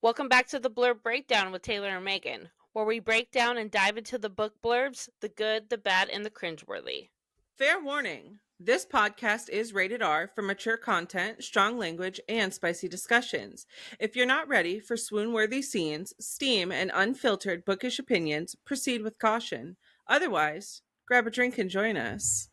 Welcome back to the Blurb Breakdown with Taylor and Megan, where we break down and dive into the book blurbs, the good, the bad, and the cringeworthy. Fair warning. This podcast is rated R for mature content, strong language, and spicy discussions. If you're not ready for swoon-worthy scenes, steam, and unfiltered bookish opinions, proceed with caution. Otherwise, grab a drink and join us.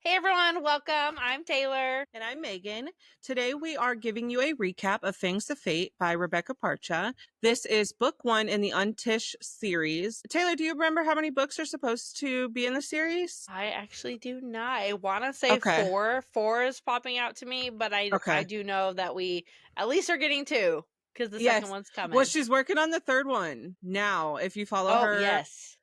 Hey everyone, welcome. I'm Taylor. And I'm Megan. Today we are giving you a recap of Fangs of Fate by Rebecca Parcha. This is book 1 in the Untish series. Taylor, do you remember how many books are supposed to be in the series? I actually do not. I want to say 4. 4 is popping out to me, but I do know that we at least are getting 2 because the second one's coming. Well, she's working on the third one now. If you follow her, yes.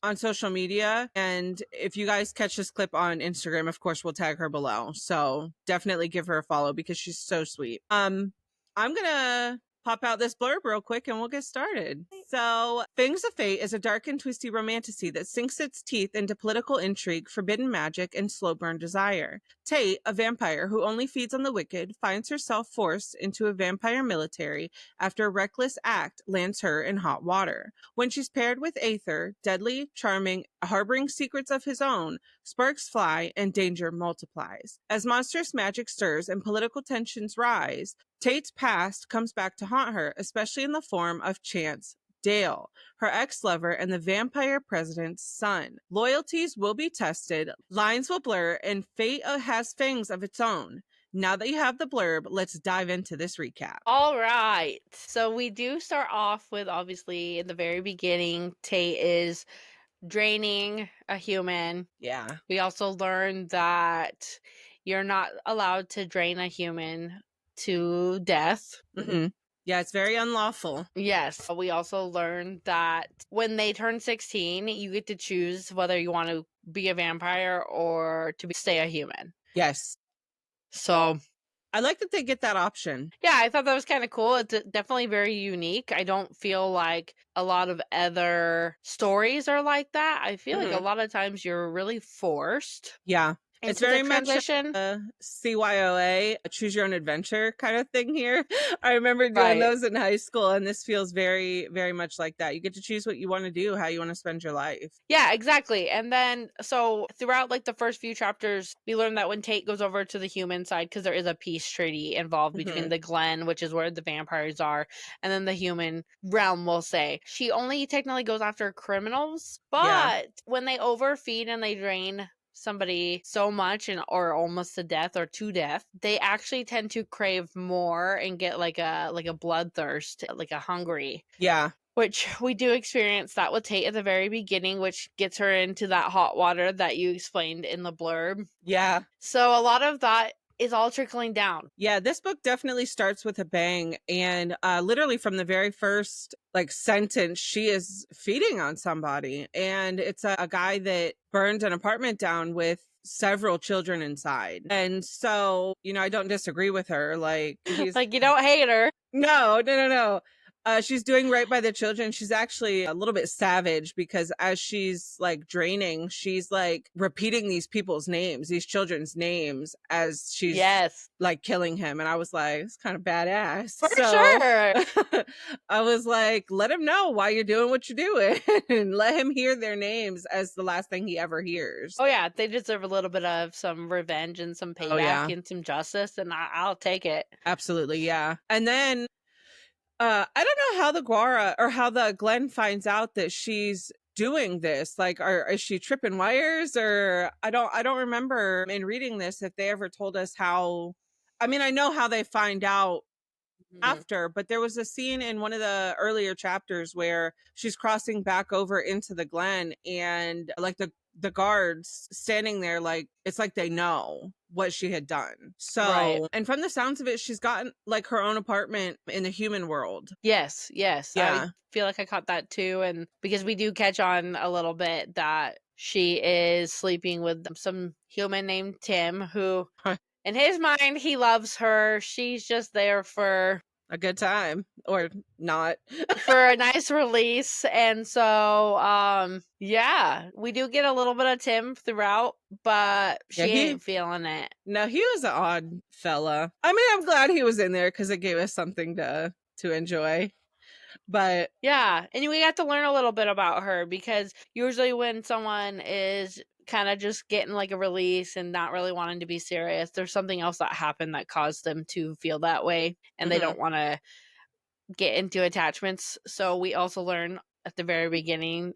On social media, and if you guys catch this clip on Instagram, of course we'll tag her below, so definitely give her a follow because she's so sweet. I'm gonna pop out this blurb real quick and we'll get started. So, Fangs of Fate is a dark and twisty romantasy that sinks its teeth into political intrigue, forbidden magic, and slow burn desire. Tate, a vampire who only feeds on the wicked, finds herself forced into a vampire military after a reckless act lands her in hot water. When she's paired with Aether, deadly, charming, harboring secrets of his own, sparks fly and danger multiplies. As monstrous magic stirs and political tensions rise, Tate's past comes back to haunt her, especially in the form of Chance Dale, her ex-lover and the vampire president's son. Loyalties will be tested, lines will blur, and fate has fangs of its own. Now that you have the blurb, let's dive into this recap. All right. So we do start off with, obviously, in the very beginning, Tate is draining a human. Yeah. We also learn that you're not allowed to drain a human to death. Mm-hmm. Yeah, it's very unlawful. Yes. We also learned that when they turn 16, you get to choose whether you want to be a vampire or to stay a human. Yes. So I like that they get that option. Yeah, I thought that was kind of cool. It's definitely very unique. I don't feel like a lot of other stories are like that. I feel like a lot of times you're really forced. Yeah. It's very much a CYOA, a choose your own adventure kind of thing here. I remember doing those in high school, and this feels very, very much like that. You get to choose what you want to do, how you want to spend your life. Yeah, exactly. And then, so throughout like the first few chapters, we learn that when Tate goes over to the human side, because there is a peace treaty involved between the Glen, which is where the vampires are, and then the human realm, we'll say. She only technically goes after criminals, but when they overfeed and they drain somebody so much or almost to death or to death, they actually tend to crave more and get like a bloodthirst, like a hungry. Yeah. Which we do experience that with Tate at the very beginning, which gets her into that hot water that you explained in the blurb. Yeah. So a lot of that is all trickling down. Yeah, this book definitely starts with a bang, and literally from the very first sentence, she is feeding on somebody, and it's a guy that burned an apartment down with several children inside. And so, I don't disagree with her. He's like, you don't hate her. No. She's doing right by the children. She's actually a little bit savage because as she's draining, she's repeating these people's names, these children's names, as she's killing him. And I was like, it's kind of badass. For sure. I was like, let him know why you're doing what you're doing and let him hear their names as the last thing he ever hears. Oh yeah, they deserve a little bit of some revenge and some payback and some justice, and I'll take it. Absolutely, yeah. And then I don't know how the Guara or how the Glen finds out that she's doing this. Is she tripping wires, or I don't remember in reading this if they ever told us how. I mean, I know how they find out after, but there was a scene in one of the earlier chapters where she's crossing back over into the Glen, and the guards standing there, it's like they know what she had done. So, and from the sounds of it, she's gotten her own apartment in the human world. Yes. Yeah. I feel like I caught that too. And because we do catch on a little bit that she is sleeping with some human named Tim, who in his mind, he loves her. She's just there for a good time or not. for a nice release. And so yeah, we do get a little bit of Tim throughout, but Yeah, she ain't feeling it. no, he was an odd fella. I mean, I'm glad he was in there because it gave us something to enjoy. But Yeah, and we got to learn a little bit about her, because usually when someone is kind of just getting like a release and not really wanting to be serious, there's something else that happened that caused them to feel that way, and they mhm, don't want to get into attachments. So we also learn at the very beginning,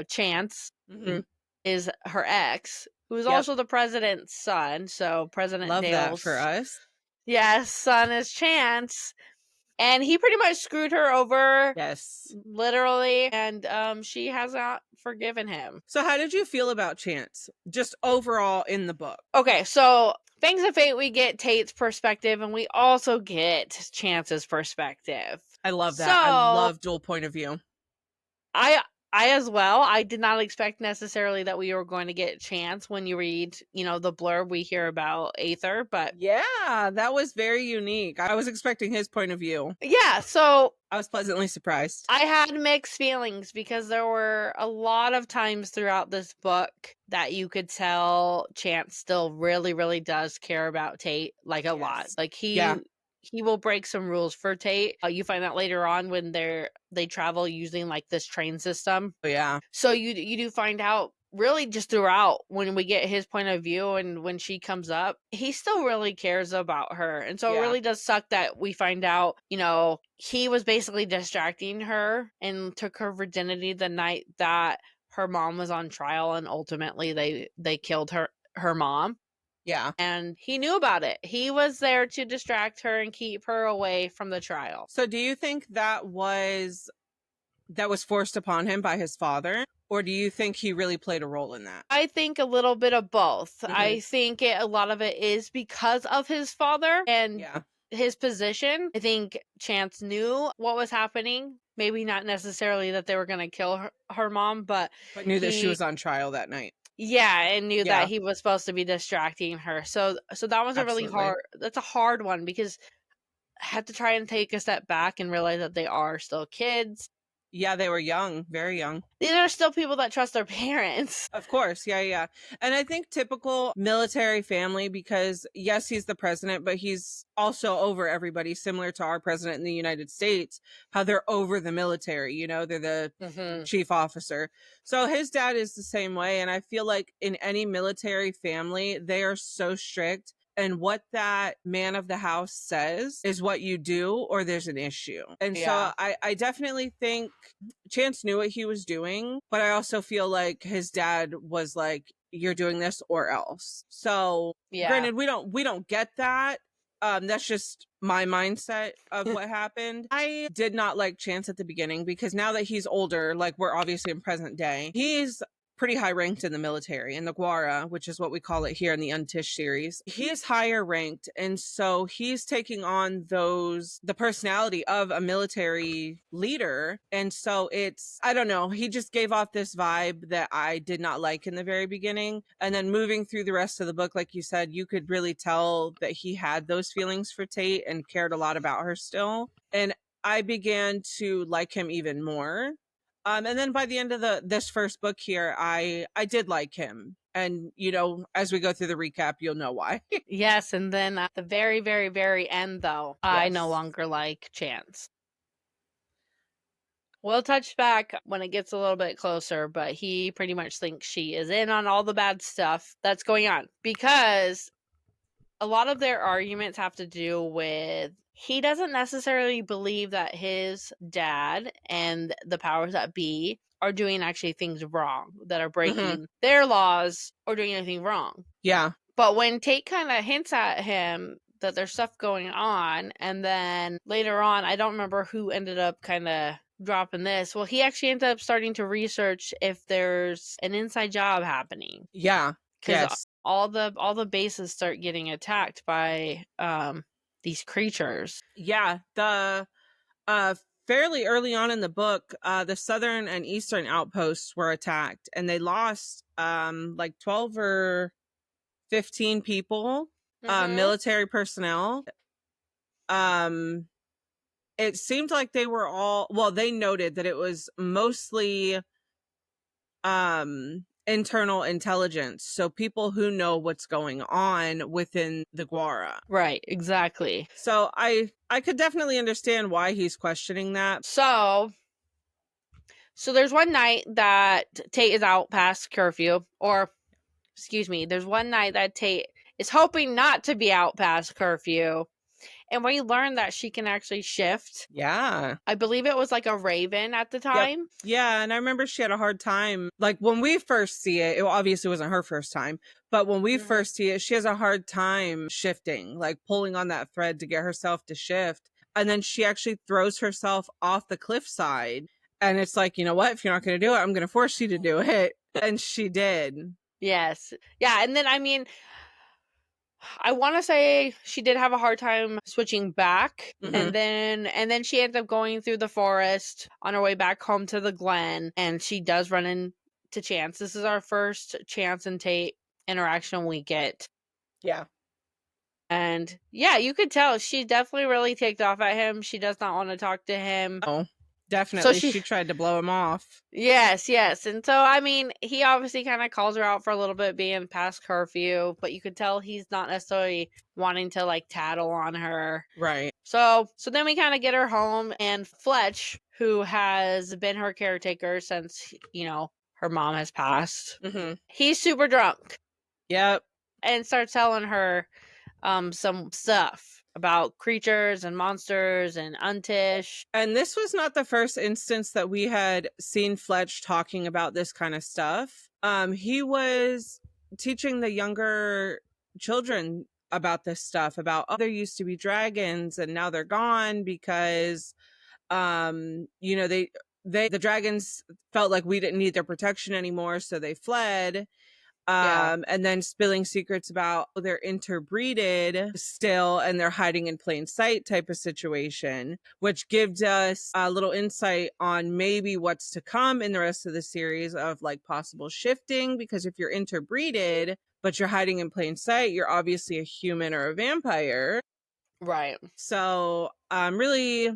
Chance mhm. is her ex, who is Yep, also the president's son. So President love that for Dale's, us. yes, son is Chance. And he pretty much screwed her over, Yes. literally, and she has not forgiven him. So, how did you feel about Chance, just overall in the book? Okay, so Fangs of Fate, we get Tate's perspective, and we also get Chance's perspective. I love that. I So love dual point of view. I I as well, I did not expect necessarily that we were going to get Chance. When you read, the blurb, we hear about Aether, but Yeah, that was very unique. I was expecting his point of view. yeah, so I was pleasantly surprised. I had mixed feelings, because there were a lot of times throughout this book that you could tell Chance still really, really does care about Tate, like, a lot. Yes. Like, Yeah. he will break some rules for Tate. You find that later on when they travel using like this train system. Oh, yeah. So you do find out really just throughout, when we get his point of view and when she comes up, he still really cares about her. And so it Yeah. really does suck that we find out, he was basically distracting her and took her virginity the night that her mom was on trial, and ultimately they killed her mom. Yeah. And he knew about it. He was there to distract her and keep her away from the trial. So, do you think that was forced upon him by his father, or do you think he really played a role in that? I think a little bit of both. Hmm. I think a lot of it is because of his father and Yeah, his position. I think Chance knew what was happening. Maybe not necessarily that they were going to kill her mom, but but knew that she he, was on trial that night. yeah, and knew that Yeah, he was supposed to be distracting her. So that was a really absolutely. that's a hard one, because I had to try and take a step back and realize that they are still kids. Yeah, they were young, very young. These are still people that trust their parents. Of course, yeah, yeah. And I think typical military family, because yes, he's the president, but he's also over everybody, similar to our president in the United States, how they're over the military, they're the Hmm. chief officer. So his dad is the same way. And I feel like in any military family, they are so strict. And what that man of the house says is what you do, or there's an issue. And so Yeah. I definitely think Chance knew what he was doing, but I also feel like his dad was like, "You're doing this or else." So, Yeah. granted, we don't get that. That's just my mindset of what happened. I did not like Chance at the beginning because now that he's older, like we're obviously in present day, he's pretty high ranked in the military, in the Guara, which is what we call it here in the Untish series. He's higher ranked, and so he's taking on the personality of a military leader. And so I don't know, he just gave off this vibe that I did not like in the very beginning. And then moving through the rest of the book, like you said, you could really tell that he had those feelings for Tate and cared a lot about her still. And I began to like him even more. And then by the end of this first book here, I did like him. And as we go through the recap, you'll know why. Yes, and then at the very, very, very end, though, I no Yes. longer like Chance. We'll touch back when it gets a little bit closer, but he pretty much thinks she is in on all the bad stuff that's going on, because a lot of their arguments have to do with, he doesn't necessarily believe that his dad and the powers that be are doing actually things wrong, that are Hmm. breaking their laws or doing anything wrong. Yeah. But when Tate kind of hints at him that there's stuff going on, and then later on, I don't remember who ended up kind of dropping this. Well, he actually ended up starting to research if there's an inside job happening, Yeah. because Yes. all the bases start getting attacked by these creatures. Yeah. The uh fairly early on in the book, the southern and eastern outposts were attacked, and they lost like 12 or 15 people, Mm-hmm. military personnel. Um it seemed like they were all, well, they noted that it was mostly internal intelligence, so people who know what's going on within the Guara. Right, exactly. So I could definitely understand why he's questioning that. So there's one night that Tate is out past curfew, or excuse me, there's one night that Tate is hoping not to be out past curfew. And we learned that she can actually shift. Yeah. I believe it was like a raven at the Yep. time. Yeah, and I remember she had a hard time. Like when we first see it, it obviously wasn't her first time, but when we first see it, she has a hard time shifting, like pulling on that thread to get herself to shift. And then she actually throws herself off the cliffside. And it's like, you know what? If you're not going to do it, I'm going to force you to do it. And she did. Yes. Yeah, and then I mean, I want to say she did have a hard time switching back, and then she ended up going through the forest on her way back home to the Glen, and she does run into Chance. This is our first Chance and Tate interaction we get. Yeah. And yeah, you could tell she definitely really ticked off at him. She does not want to talk to him. Oh, definitely. So she tried to blow him off. Yes. And so, I mean, he obviously kind of calls her out for a little bit being past curfew, but you could tell he's not necessarily wanting to like tattle on her. Right. So then we kind of get her home, and Fletch, who has been her caretaker since, her mom has passed, he's super drunk. Yep. And starts telling her some stuff about creatures and monsters and Untish. And this was not the first instance that we had seen Fletch talking about this kind of stuff. He was teaching the younger children about this stuff, about, oh, there used to be dragons and now they're gone because the dragons felt like we didn't need their protection anymore, so they fled. And then spilling secrets about they're interbreeded still and they're hiding in plain sight type of situation, which gives us a little insight on maybe what's to come in the rest of the series of like possible shifting, because if you're interbreeded but you're hiding in plain sight, you're obviously a human or a vampire. Right. So I'm really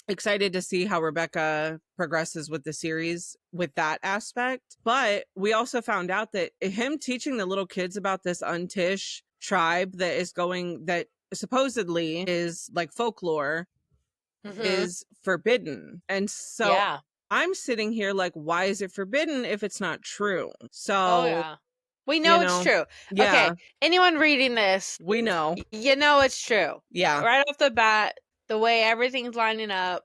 excited to see how Rebecca progresses with the series with that aspect. But we also found out that him teaching the little kids about this Untish tribe that supposedly is like folklore is forbidden. And so I'm sitting here like, why is it forbidden if it's not true? So we know it's true. Yeah. Okay, anyone reading this, we know. You know it's true. Yeah. Right off the bat, the way everything's lining up.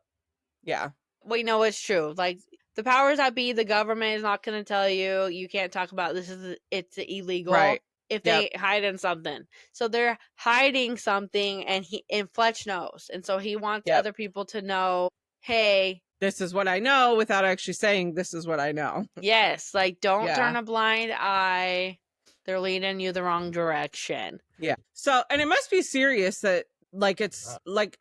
Yeah. We know it's true. Like, the powers that be, the government is not going to tell you, you can't talk about this, it's illegal. Right. If they hide in something. So they're hiding something, and Fletch knows. And so he wants other people to know, hey, this is what I know, without actually saying this is what I know. Yes, like, don't turn a blind eye. They're leading you the wrong direction. Yeah. So, and it must be serious that, like, it's like,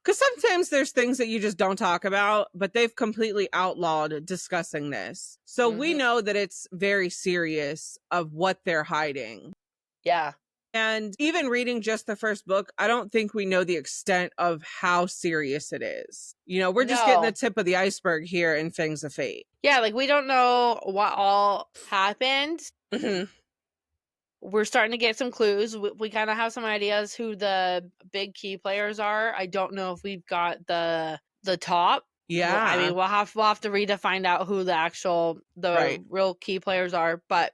because sometimes there's things that you just don't talk about, but they've completely outlawed discussing this. So we know that it's very serious of what they're hiding. Yeah. And even reading just the first book, I don't think we know the extent of how serious it is. We're just getting the tip of the iceberg here in Fangs of Fate. Yeah, like, we don't know what all happened. We're starting to get some clues. We kind of have some ideas who the big key players are. I don't know if we've got the top. Yeah. I mean, we'll have to read to find out who the real key players are. But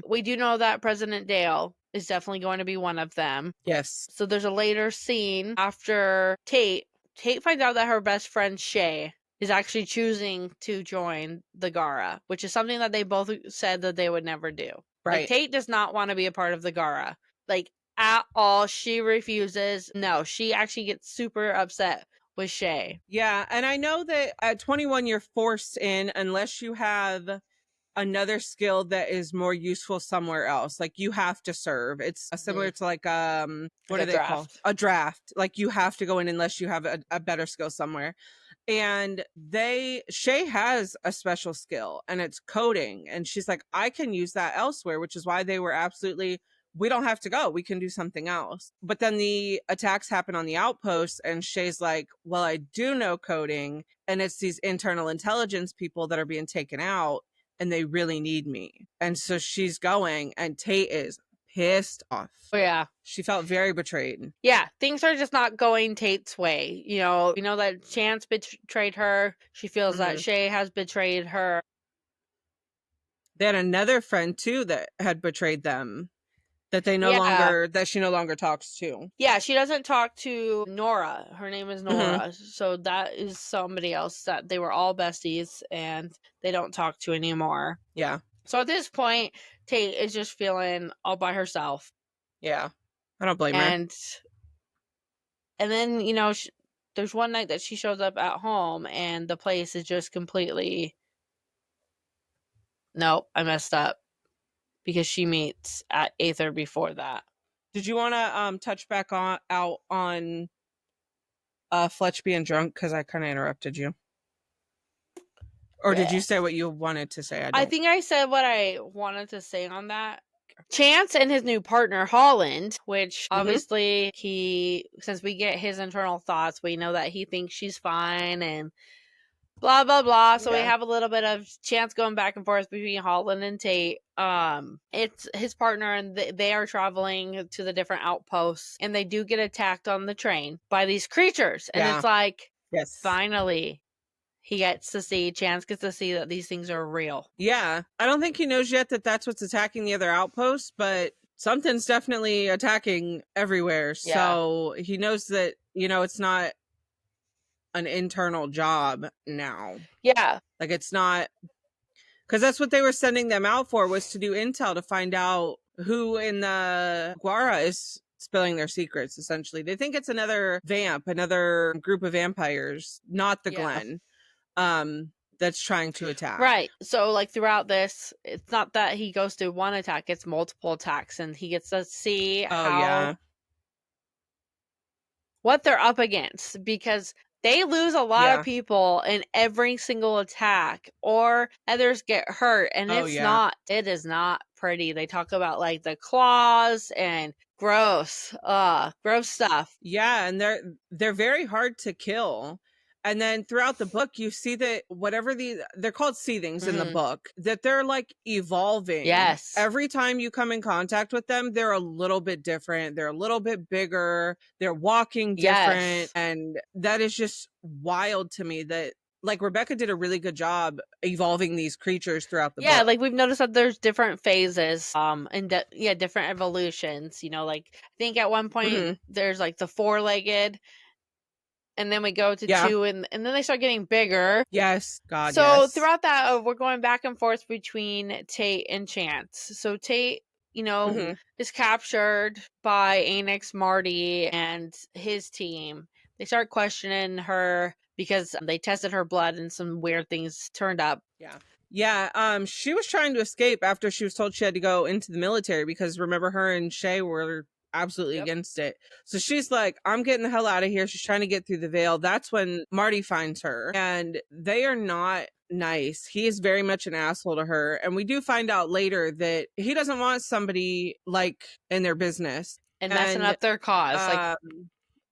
we do know that President Dale is definitely going to be one of them. Yes. So there's a later scene after Tate finds out that her best friend Shay is actually choosing to join the Gara, which is something that they both said that they would never do. Right. Like, Tate does not want to be a part of the Gara. Like, at all. She refuses. No, she actually gets super upset with Shay. Yeah, and I know that at 21 you're forced in unless you have another skill that is more useful somewhere else. Like, you have to serve. It's similar to like what are they called? A draft. Like, you have to go in unless you have a better skill somewhere. And Shay has a special skill, and it's coding. And she's like, I can use that elsewhere, which is why they were absolutely we don't have to go. We can do something else. But then the attacks happen on the outpost, and Shay's like, well, I do know coding, and it's these internal intelligence people that are being taken out, and they really need me. And so she's going, and Tate is pissed off. Oh, yeah. She felt very betrayed. Yeah, things are just not going Tate's way. You know, we know that Chance betrayed her. She feels that Shay has betrayed her. They had another friend too that had betrayed them, that they no Yeah. longer, that she no longer talks to. Yeah, she doesn't talk to Nora. Her name is Nora. So that is somebody else that they were all besties and they don't talk to anymore. Yeah. So at this point, Tate is just feeling all by herself. Yeah. I don't blame her. And then, you know, there's one night that she shows up at home and the place is just completely, nope, I messed up. Because she meets at Aether before that. Did you want to touch back on Fletch being drunk? Because I kind of interrupted you. Or did you say what you wanted to say? I think I said what I wanted to say on that. Chance and his new partner, Holland, which obviously since we get his internal thoughts, we know that he thinks she's fine and blah, blah, blah. So we have a little bit of Chance going back and forth between Holland and Tate. It's his partner, and they are traveling to the different outposts, and they do get attacked on the train by these creatures. And it's like, finally, Chance gets to see that these things are real. Yeah. I don't think he knows yet that that's what's attacking the other outposts, but something's definitely attacking everywhere. So he knows that, you know, it's not an internal job now. Yeah. Like, it's not, because that's what they were sending them out for, was to do intel to find out who in the Guara is spilling their secrets, essentially. They think it's another group of vampires, not the Glen, that's trying to attack. Right. So, like, throughout this, it's not that he goes to one attack, it's multiple attacks, and he gets to see what they're up against, because they lose a lot of people in every single attack, or others get hurt, and it is not pretty. They talk about, like, the claws and gross stuff. Yeah, and they're very hard to kill. And then throughout the book, you see that they're called seethings in the book, that they're like evolving. Yes. Every time you come in contact with them, they're a little bit different. They're a little bit bigger. They're walking different. Yes. And that is just wild to me, that like Rebecca did a really good job evolving these creatures throughout the book. Yeah, like we've noticed that there's different phases, and different evolutions. You know, like I think at one point there's like the 4-legged. And then we go to 2, and then they start getting bigger. Yes, God, so throughout that, we're going back and forth between Tate and Chance. So Tate, you know, is captured by Anix, Marty, and his team. They start questioning her because they tested her blood and some weird things turned up. Yeah, she was trying to escape after she was told she had to go into the military, because remember, her and Shay were absolutely against it. So she's like, I'm getting the hell out of here. She's trying to get through the veil. That's when Marty finds her, and they are not nice. He is very much an asshole to her, and we do find out later that he doesn't want somebody like in their business and messing up their cause. Like,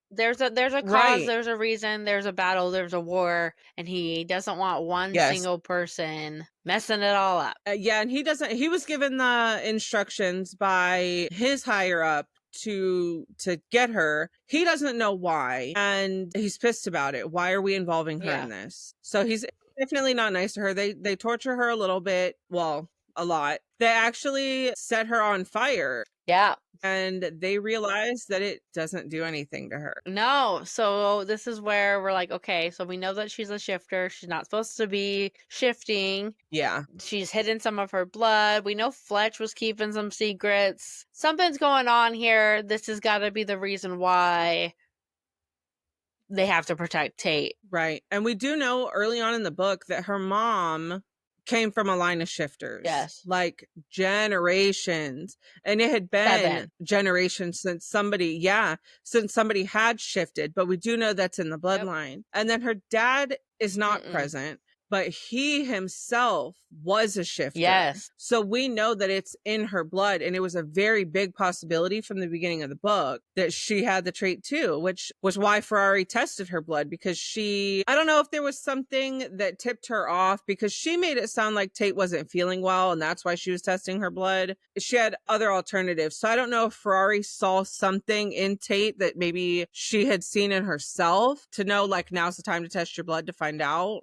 there's a cause, there's a reason, there's a battle, there's a war, and he doesn't want one single person messing it all up. And he was given the instructions by his higher up to get her. He doesn't know why, and he's pissed about it. Why are we involving her in this? So he's definitely not nice to her. They torture her a little bit, well, a lot. They actually set her on fire. Yeah. And they realize that it doesn't do anything to her. No. So this is where we're like, okay, so we know that she's a shifter. She's not supposed to be shifting. Yeah. She's hidden some of her blood. We know Fletch was keeping some secrets. Something's going on here. This has got to be the reason why they have to protect Tate. Right. And we do know early on in the book that her mom came from a line of shifters. Yes. Like generations. And it had been generations since somebody had shifted, but we do know that's in the bloodline. And then her dad is not present. but he himself was a shifter. Yes. So we know that it's in her blood. And it was a very big possibility from the beginning of the book that she had the trait too, which was why Ferrari tested her blood, because I don't know if there was something that tipped her off, because she made it sound like Tate wasn't feeling well and that's why she was testing her blood. She had other alternatives. So I don't know if Ferrari saw something in Tate that maybe she had seen in herself to know, like, now's the time to test your blood to find out.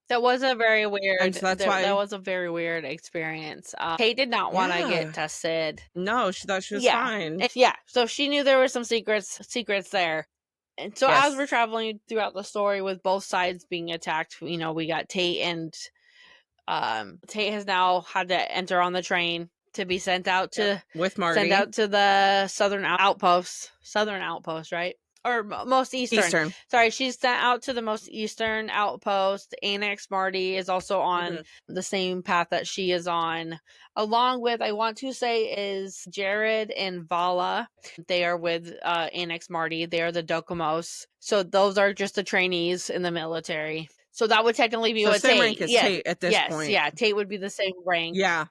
That was a very And weird so that's that why, was a very weird experience. Kate did not wanna yeah. get tested. No, she thought she was Yeah. fine. Yeah, so she knew there were some secrets there. And so as we're Yes. traveling throughout the story with both sides being attacked, you know, we got Tate and Tate has now had to enter on the train to be sent out Yep. to With Marty. the southern outpost, right? Or most eastern. Sorry, she's sent out to the most eastern outpost. Annex Marty is also on the same path that she is on, along with, I want to say, is Jared and Vala. They are with Annex Marty. They are the Dokomos. So those are just the trainees in the military. So that would technically be So what same Tate. rank as Yes, Tate at this point. yeah. Tate would be the same rank. Yeah.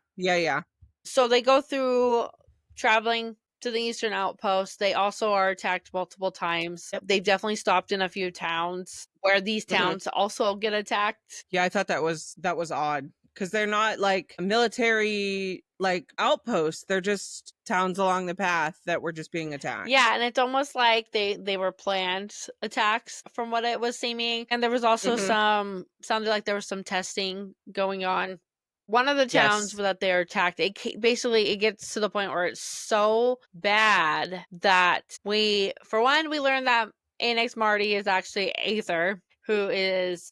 So they go through traveling to the eastern outpost. They also are attacked multiple times. They've definitely stopped in a few towns where these towns also get attacked. Yeah, I thought that was odd, because they're not like military like outposts. They're just towns along the path that were just being attacked. Yeah, and it's almost like they were planned attacks from what it was seeming. And there was also sounded like there was some testing going on. One of the towns that they're attacked, basically it gets to the point where it's so bad that we learned that Annex Marty is actually Aether, who is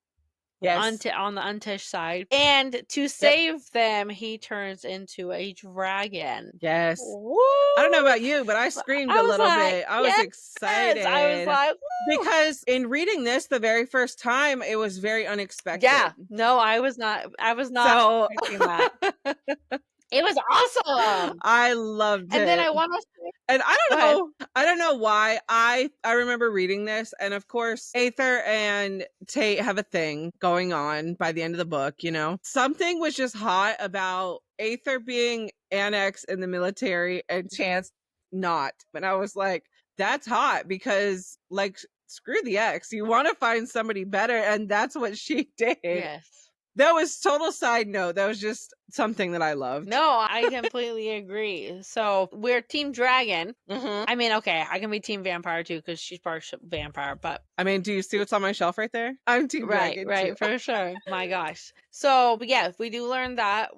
on the Untish side. And to save them, he turns into a dragon. Yes. Woo! I don't know about you, but I screamed a little bit. I was excited. I was like, woo! Because in reading this the very first time, it was very unexpected. Yeah. No, I was not expecting that. It was awesome. I loved it. And then I want to say, and I don't know why I remember reading this, and of course Aether and Tate have a thing going on by the end of the book, you know. Something was just hot about Aether being annexed in the military and Chance not. And I was like, that's hot, because like, screw the ex. You want to find somebody better, and that's what she did. yes. That was total side note. That was just something that I loved. No, I completely agree. So we're Team Dragon. I mean, okay, I can be Team Vampire too, because she's part vampire. But I mean, do you see what's on my shelf right there? I'm Team Dragon. Right, too. for sure. My gosh. So, but yeah, we do learn that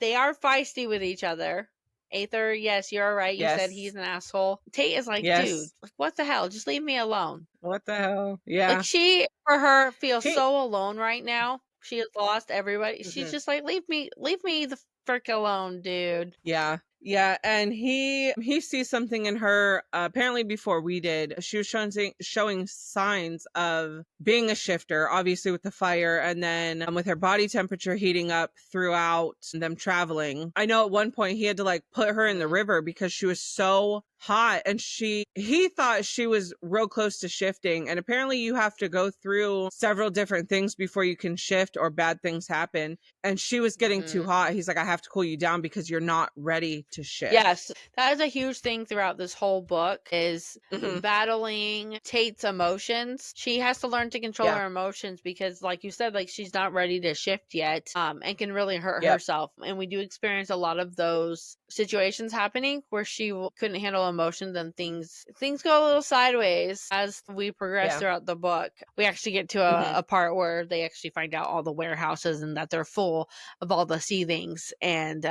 they are feisty with each other. Aether, yes, you're right. You said he's an asshole. Tate is like, dude, what the hell? Just leave me alone. What the hell? Yeah. Like, for her, feels so alone right now. She has lost everybody. She's just like, leave me the frick alone, dude. Yeah. Yeah, and he sees something in her apparently before we did. She was showing signs of being a shifter, obviously with the fire, and then with her body temperature heating up throughout them traveling. I know at one point he had to like put her in the river because she was so hot, and he thought she was real close to shifting, and apparently you have to go through several different things before you can shift or bad things happen, and she was getting too hot. He's like, I have to cool you down because you're not ready to shift. Yes, that is a huge thing throughout this whole book, is battling Tate's emotions. She has to learn to control her emotions because, like you said, like, she's not ready to shift yet, and can really hurt herself. And we do experience a lot of those situations happening where she couldn't handle emotions, and things go a little sideways as we progress throughout the book. We actually get to a part where they actually find out all the warehouses and that they're full of all the seethings, and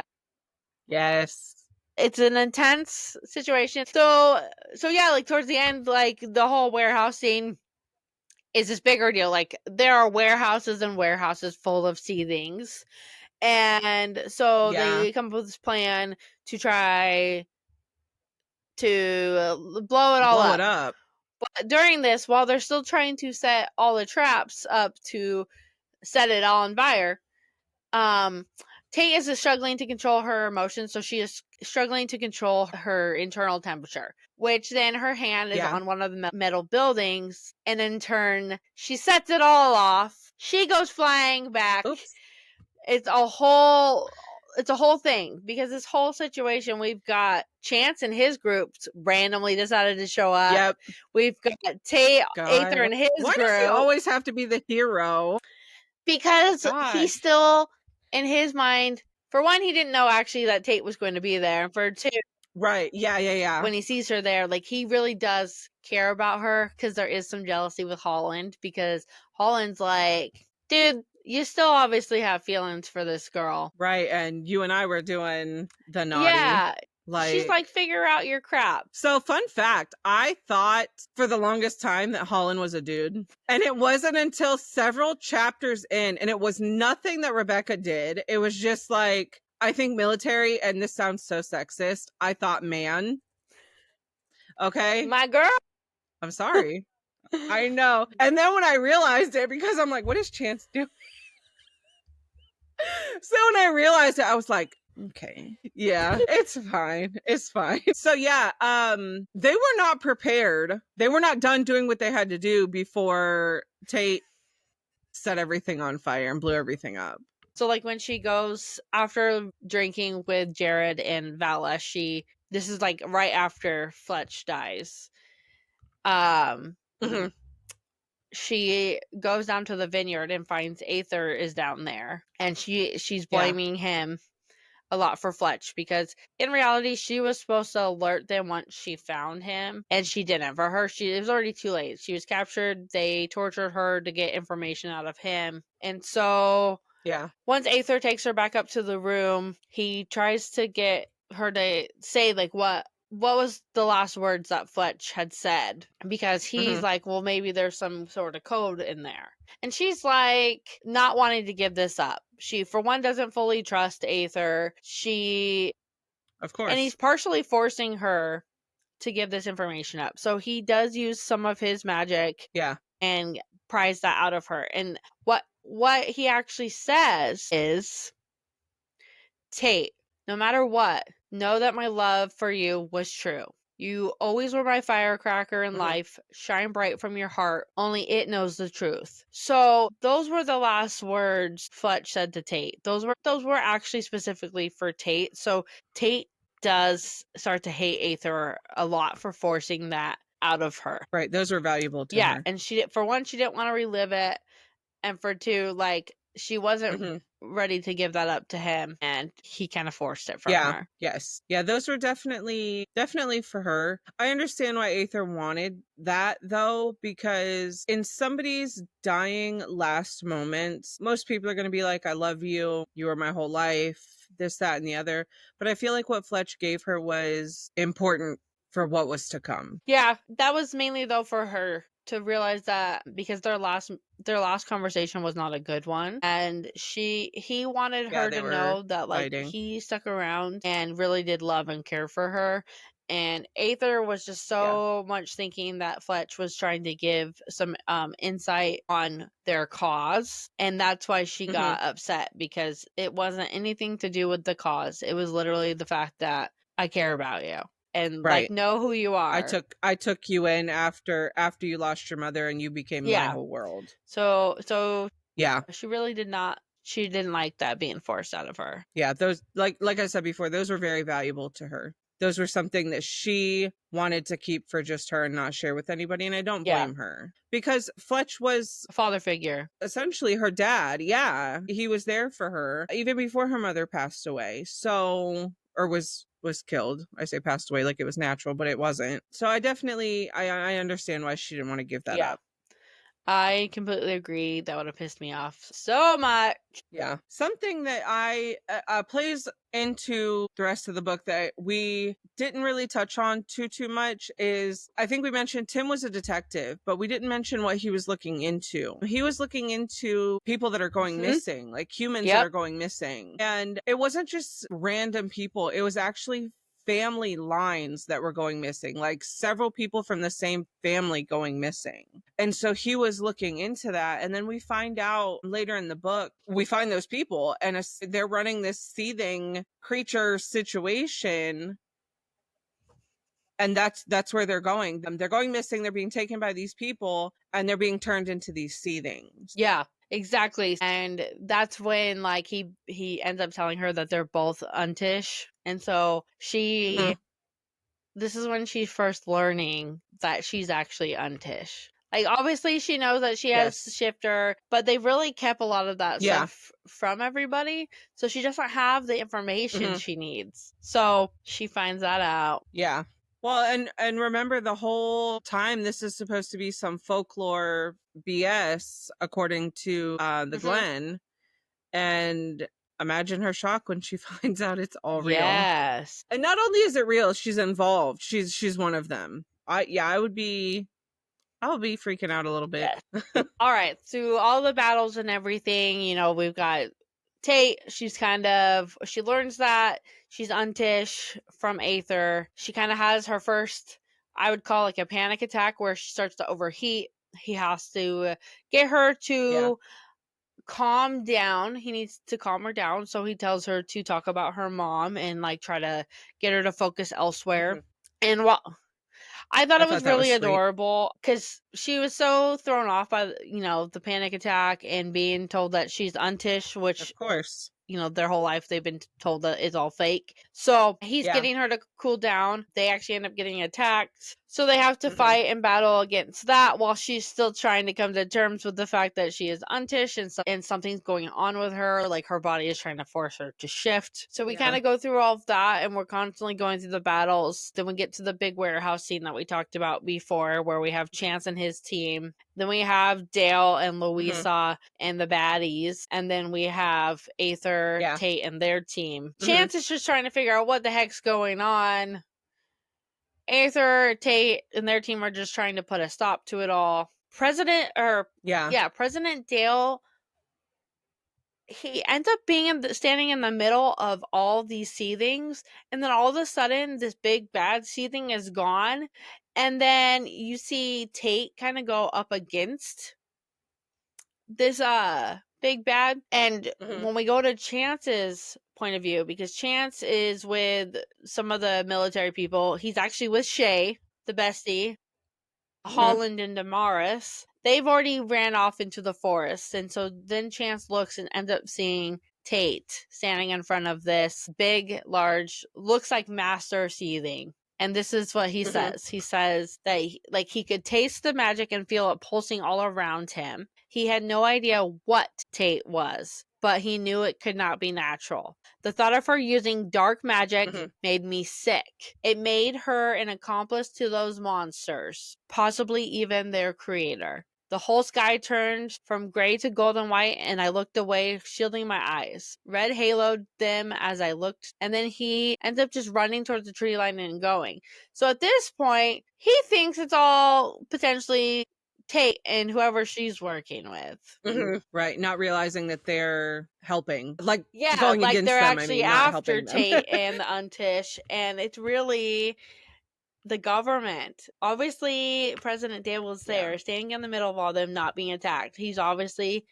it's an intense situation. So yeah, like towards the end, like the whole warehouse scene is this bigger deal. Like, there are warehouses and warehouses full of seethings. And so they come up with this plan to try to blow it all up. But during this, while they're still trying to set all the traps up to set it all on fire, Tate is struggling to control her emotions, so she is struggling to control her internal temperature, which then her hand is on one of the metal buildings, and in turn, she sets it all off. She goes flying back. Oops. It's a whole thing, because this whole situation, we've got Chance and his groups randomly decided to show up. Yep. We've got Tate, Aether, and his Why group. does he always have to be the hero? Because he's still, in his mind, for one, he didn't know actually that Tate was going to be there. For two, right, yeah. When he sees her there, like, he really does care about her, because there is some jealousy with Holland, because Holland's like, dude, you still obviously have feelings for this girl. Right, and you and I were doing the naughty. Yeah. She's like, figure out your crap. So, fun fact, I thought for the longest time that Holland was a dude. And it wasn't until several chapters in, and it was nothing that Rebecca did. It was just like, I think military, and this sounds so sexist, I thought man. Okay? My girl. I'm sorry. I know. And then when I realized it, because I'm like, what is Chance doing? So when I realized it, I was like, okay, yeah, it's fine. It's fine. So yeah, they were not prepared. They were not done doing what they had to do before Tate set everything on fire and blew everything up. So like when she goes after drinking with Jared and Vala, this is like right after Fletch dies. She goes down to the vineyard and finds Aether is down there, and she's blaming him a lot for Fletch, because in reality she was supposed to alert them once she found him, and she didn't. For her, it was already too late. She was captured. They tortured her to get information out of him, and so once Aether takes her back up to the room, he tries to get her to say like what was the last words that Fletch had said, because he's like, well, maybe there's some sort of code in there. And she's like, not wanting to give this up. She, for one, doesn't fully trust Aether. Of course. And he's partially forcing her to give this information up. So he does use some of his magic and pries that out of her. And what he actually says is, Tate, no matter what, know that my love for you was true. You always were my firecracker in life. Shine bright from your heart. Only it knows the truth. So those were the last words Fletch said to Tate. Those were actually specifically for Tate. So Tate does start to hate Aether a lot for forcing that out of her. Right. Those were valuable to her. Yeah. And for one, she didn't want to relive it. And for two, like, she wasn't ready to give that up to him, and he kind of forced it from her. Yes. Yeah, those were definitely for her. I understand why Aether wanted that, though, because in somebody's dying last moments, most people are going to be like, I love you. You were my whole life. This, that, and the other. But I feel like what Fletch gave her was important for what was to come. Yeah, that was mainly, though, for her to realize that, because their last conversation was not a good one, and he wanted her to know that, like, he stuck around and really did love and care for her. And Aether was just so much thinking that Fletch was trying to give some insight on their cause, and that's why she got upset, because it wasn't anything to do with the cause. It was literally the fact that I care about you. And like, know who you are. I took you in after you lost your mother, and you became my whole world. So yeah, she really did not. She didn't like that being forced out of her. Yeah, those like I said before, those were very valuable to her. Those were something that she wanted to keep for just her and not share with anybody, and I don't blame her, because Fletch was a father figure, essentially her dad. Yeah, he was there for her even before her mother passed away. So, or was killed. I say passed away like it was natural, but it wasn't. So I definitely, I understand why she didn't want to give that up. I completely agree. That would have pissed me off so much. Yeah. Something that plays into the rest of the book that we didn't really touch on too much is, I think we mentioned Tim was a detective, but we didn't mention what he was looking into. He was looking into people that are going missing, like humans that are going missing. And it wasn't just random people. It was actually family lines that were going missing, like several people from the same family going missing. And so he was looking into that. And then we find out later in the book, we find those people and they're running this seething creature situation. And that's where they're going. They're going missing. They're being taken by these people and they're being turned into these seethings. Yeah, exactly. And that's when like he ends up telling her that they're both untish. And so this is when she's first learning that she's actually untish. Like obviously she knows that she has Yes. shifter, but they really kept a lot of that Yeah. stuff from everybody. So she doesn't have the information she needs. So she finds that out. Yeah. Well, and remember the whole time this is supposed to be some folklore BS according to the Glen. And imagine her shock when she finds out it's all real. Yes. And not only is it real, she's involved. She's one of them. I would be freaking out a little bit. Yes. All right. Through all the battles and everything, you know, we've got Tate. She learns that she's untish from Aether. She kind of has her first, I would call like a panic attack where she starts to overheat. He has to get her to calm down. He needs to calm her down. So he tells her to talk about her mom and like try to get her to focus elsewhere. And I thought it was really adorable because she was so thrown off by, you know, the panic attack and being told that she's untish, which, of course, you know, their whole life they've been told that it's all fake. So he's getting her to cool down. They actually end up getting attacked. So they have to fight and battle against that while she's still trying to come to terms with the fact that she is untish and something's going on with her. Like her body is trying to force her to shift. So we kind of go through all of that and we're constantly going through the battles. Then we get to the big warehouse scene that we talked about before where we have Chance and his team. Then we have Dale and Louisa and the baddies. And then we have Aether, Tate, and their team. Chance is just trying to figure out what the heck's going on. Aether, Tate, and their team are just trying to put a stop to it all. President Dale, he ends up being standing in the middle of all these seethings, and then all of a sudden, this big bad seething is gone, and then you see Tate kind of go up against this big bad, and when we go to Chance's point of view, because Chance is with some of the military people, he's actually with Shay, the bestie, Holland and Damaris. They've already ran off into the forest, and so then Chance looks and ends up seeing Tate standing in front of this big, large, looks like master seething. And this is what he says. He says that he could taste the magic and feel it pulsing all around him. He had no idea what Tate was, but he knew it could not be natural. The thought of her using dark magic made me sick. It made her an accomplice to those monsters, possibly even their creator. The whole sky turned from gray to golden white, and I looked away, shielding my eyes. Red haloed them as I looked, and then he ends up just running towards the tree line and going. So at this point, he thinks it's all potentially Tate and whoever she's working with. Right, not realizing that they're helping. Like, yeah, going like against they're them, actually after Tate and the Untish, and it's really the government. Obviously, President Dale was there, standing in the middle of all them not being attacked. He's obviously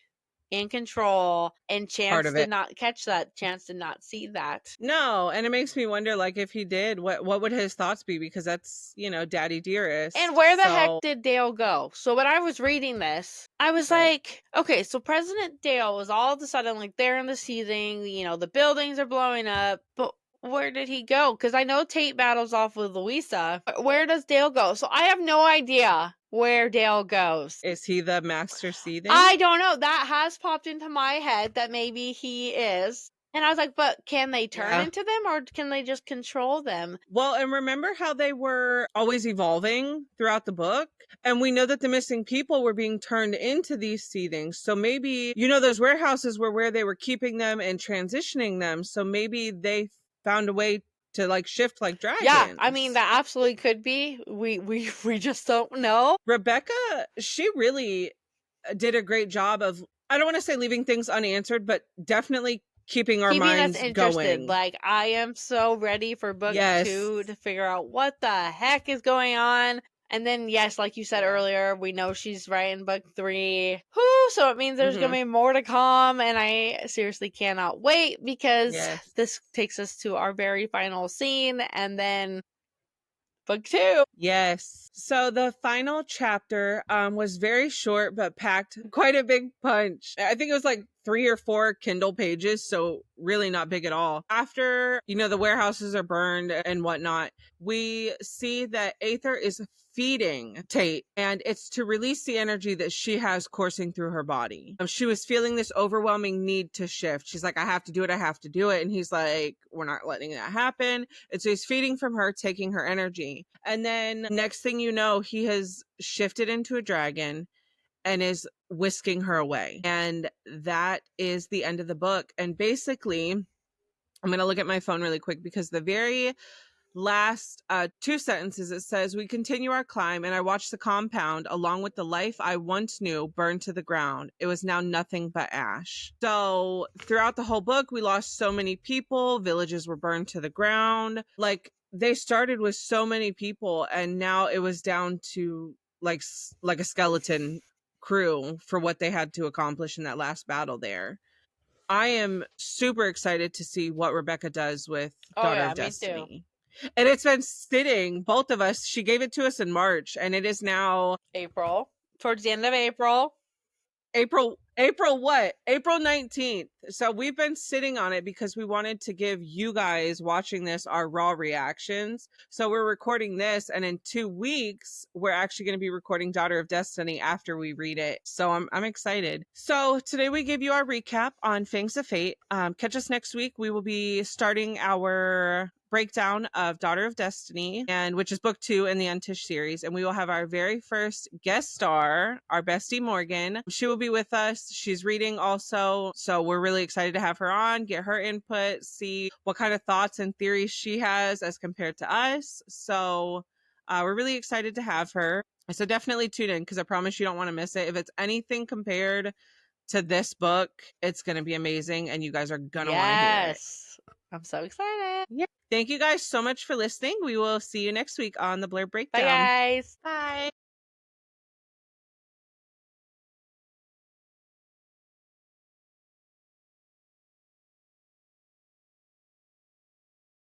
in control, and Chance did not catch that. Chance did not see that. No, and it makes me wonder, like, if he did, what would his thoughts be? Because that's, you know, Daddy Dearest. And where the heck did Dale go? So when I was reading this, I was like, okay, so President Dale was all of a sudden, like, there in the seething, you know, the buildings are blowing up, but where did he go? Because I know Tate battles off with Louisa. Where does Dale go? So I have no idea where Dale goes. Is he the master seething? I don't know. That has popped into my head that maybe he is. And I was like, but can they turn into them or can they just control them? Well, and remember how they were always evolving throughout the book? And we know that the missing people were being turned into these seethings. So maybe, you know, those warehouses were where they were keeping them and transitioning them. So maybe they found a way to, like, shift like dragons. Yeah, I mean, that absolutely could be. We just don't know. Rebecca, she really did a great job of, I don't want to say leaving things unanswered, but definitely keeping our keeping us minds interested. going. Like, I am so ready for book Yes. 2 to figure out what the heck is going on. And then, yes, like you said earlier, we know she's writing book 3. Whoo! So it means there's gonna be more to come, and I seriously cannot wait because Yes. this takes us to our very final scene, and then book 2. Yes. So the final chapter was very short but packed quite a big punch. I think it was like 3 or 4 Kindle pages, so really not big at all. After, the warehouses are burned and whatnot, we see that Aether is feeding Tate, and it's to release the energy that she has coursing through her body. She was feeling this overwhelming need to shift. She's like, I have to do it, I have to do it. And he's like, we're not letting that happen. And so he's feeding from her, taking her energy. And then next thing you know, he has shifted into a dragon and is whisking her away. And that is the end of the book. And basically, I'm going to look at my phone really quick because the very last 2 sentences, it says, we continue our climb and I watched the compound along with the life I once knew burn to the ground. It was now nothing but ash. So throughout the whole book, we lost so many people. Villages were burned to the ground. Like, they started with so many people and now it was down to like a skeleton crew for what they had to accomplish in that last battle there. I am super excited to see what Rebecca does with Daughter of Me too. Destiny. And it's been sitting, both of us. She gave it to us in March, and it is now April. Towards the end of April. April what? April 19th. So we've been sitting on it because we wanted to give you guys watching this our raw reactions. So we're recording this, and in 2 weeks, we're actually going to be recording Daughter of Destiny after we read it. So I'm excited. So today we give you our recap on Fangs of Fate. Catch us next week. We will be starting our breakdown of Daughter of Destiny, and which is book 2 in the Untish series, and we will have our very first guest star, our bestie Morgan. She will be with us. She's reading also, so we're really excited to have her on, get her input, see what kind of thoughts and theories she has as compared to us. So we're really excited to have her. So definitely tune in because I promise you don't want to miss it. If it's anything compared to this book, it's going to be amazing and you guys are going to want to hear it. I'm so excited. Yeah. Thank you guys so much for listening. We will see you next week on the Blurb Bye, Breakdown. guys. Bye.